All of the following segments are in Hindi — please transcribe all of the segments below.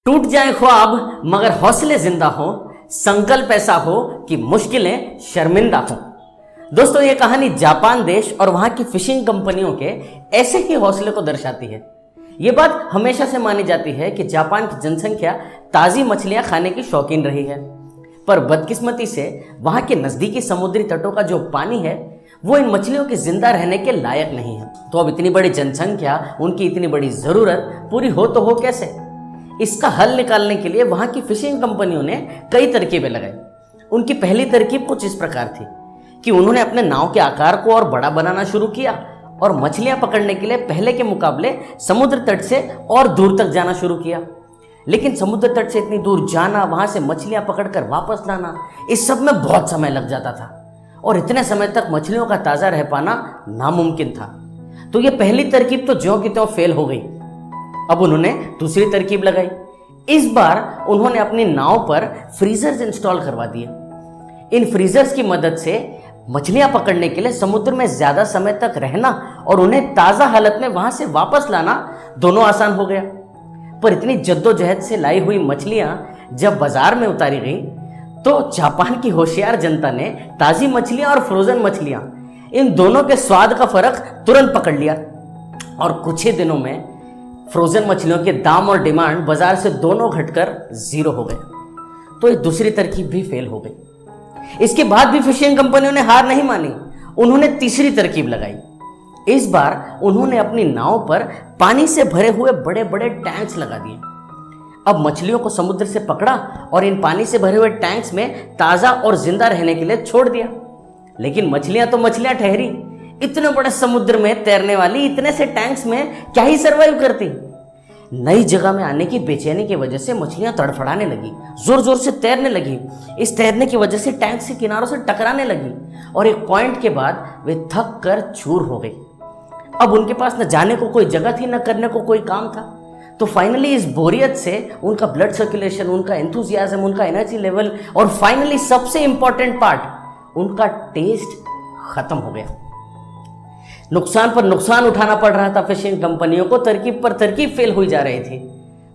टूट जाए ख्वाब मगर हौसले जिंदा हो, संकल्प ऐसा हो कि मुश्किलें शर्मिंदा हो। दोस्तों, ये कहानी जापान देश और वहां की फिशिंग कंपनियों के ऐसे ही हौसले को दर्शाती है। ये बात हमेशा से मानी जाती है कि जापान की जनसंख्या ताजी मछलियां खाने की शौकीन रही है, पर बदकिस्मती से वहां के नजदीकी समुद्री तटों का जो पानी है वो इन मछलियों के जिंदा रहने के लायक नहीं है। तो अब इतनी बड़ी जनसंख्या, उनकी इतनी बड़ी जरूरत पूरी हो तो हो कैसे? इसका हल निकालने के लिए वहां की फिशिंग कंपनियों ने कई तरकीबें लगाई। उनकी पहली तरकीब कुछ इस प्रकार थी कि उन्होंने अपने नाव के आकार को और बड़ा बनाना शुरू किया और मछलियां पकड़ने के लिए पहले के मुकाबले समुद्र तट से और दूर तक जाना शुरू किया। लेकिन समुद्र तट से इतनी दूर जाना, वहां से मछलियां पकड़कर वापस लाना, इस सब में बहुत समय लग जाता था और इतने समय तक मछलियों का ताजा रह पाना नामुमकिन था। तो ये पहली तरकीब तो ज्यों की त्यों फेल हो गई। अब उन्होंने दूसरी तरकीब लगाई। इस बार उन्होंने अपनी नाव पर फ्रीजर्स इंस्टॉल करवा दिए। इन फ्रीजर्स की मदद से मछलियां पकड़ने के लिए समुद्र में ज्यादा समय तक रहना और उन्हें ताजा हालत में वहां से वापस लाना दोनों आसान हो गया। पर इतनी जद्दोजहद से लाई हुई मछलियां जब बाजार में उतारी गई तो जापान की होशियार जनता ने ताजी मछलियां और फ्रोजन मछलियां, इन दोनों के स्वाद का फर्क तुरंत पकड़ लिया और कुछ ही दिनों में फ्रोजन मछलियों के दाम और डिमांड बाजार से दोनों घटकर जीरो हो गए। तो ये दूसरी तरकीब भी फेल हो गई। इसके बाद भी फिशिंग कंपनियों ने हार नहीं मानी। उन्होंने तीसरी तरकीब लगाई। इस बार उन्होंने अपनी नाव पर पानी से भरे हुए बड़े बड़े टैंक्स लगा दिए। अब मछलियों को समुद्र से पकड़ा और इन पानी से भरे हुए टैंक्स में ताजा और जिंदा रहने के लिए छोड़ दिया। लेकिन मछलियां तो मछलियां ठहरी, इतने बड़े समुद्र में तैरने वाली इतने से टैंक्स में क्या ही सरवाइव करती। नई जगह में आने की बेचैनी की वजह से मछलियां तड़फड़ाने लगी, जोर जोर से तैरने लगी। इस तैरने की वजह से टैंक के किनारों से टकराने लगी और एक पॉइंट के बाद वे थक कर चूर हो गई। अब उनके पास न जाने को कोई जगह थी, न करने को कोई काम था। तो फाइनली इस बोरियत से उनका ब्लड सर्कुलेशन, उनका एंथुजियाज्म, उनका एनर्जी लेवल और फाइनली सबसे इंपॉर्टेंट पार्ट, उनका टेस्ट खत्म हो गया। नुकसान पर नुकसान उठाना पड़ रहा था फिशिंग कंपनियों को, तरकीब पर तरकीब फेल हुई जा रही थी।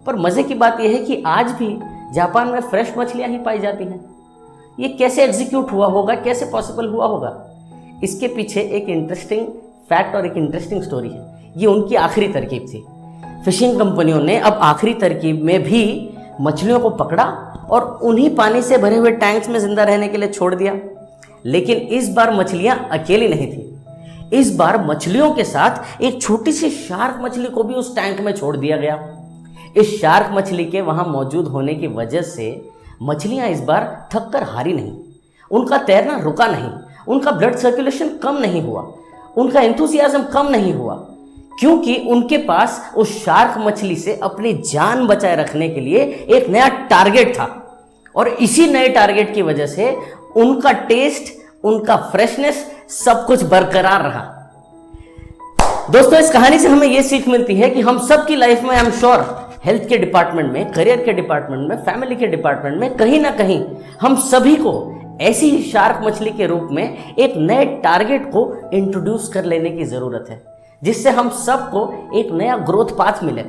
पर मजे की बात यह है कि आज भी जापान में फ्रेश मछलियां ही पाई जाती हैं। ये कैसे एग्जीक्यूट हुआ होगा, कैसे पॉसिबल हुआ होगा? इसके पीछे एक इंटरेस्टिंग फैक्ट और एक इंटरेस्टिंग स्टोरी है। ये उनकी आखिरी तरकीब थी। फिशिंग कंपनियों ने अब आखिरी तरकीब में भी मछलियों को पकड़ा और उन्हीं पानी से भरे हुए टैंक्स में जिंदा रहने के लिए छोड़ दिया। लेकिन इस बार मछलियां अकेली नहीं थी। इस बार मछलियों के साथ एक छोटी सी शार्क मछली को भी उस टैंक में छोड़ दिया गया। इस शार्क मछली के वहां मौजूद होने की वजह से मछलियां इस बार थक कर हारी नहीं, उनका तैरना रुका नहीं, उनका ब्लड सर्कुलेशन कम नहीं हुआ, उनका एंथुसियाज्म कम नहीं हुआ, क्योंकि उनके पास उस शार्क मछली से अपनी जान बचाए रखने के लिए एक नया टारगेट था। और इसी नए टारगेट की वजह से उनका टेस्ट, उनका फ्रेशनेस, सब कुछ बरकरार रहा। दोस्तों, इस कहानी से हमें यह सीख मिलती है कि हम सब की लाइफ में, आई एम श्योर, हेल्थ के डिपार्टमेंट में, करियर के डिपार्टमेंट में, फैमिली के डिपार्टमेंट में, कहीं ना कहीं हम सभी को ऐसी ही शार्क मछली के रूप में एक नए टारगेट को इंट्रोड्यूस कर लेने की जरूरत है, जिससे हम सबको एक नया ग्रोथ पाथ मिले।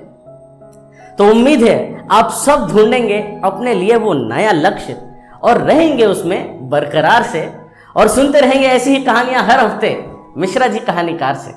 तो उम्मीद है आप सब ढूंढेंगे अपने लिए वो नया लक्ष्य और रहेंगे उसमें बरकरार से, और सुनते रहेंगे ऐसी ही कहानियां हर हफ्ते मिश्रा जी कहानीकार से।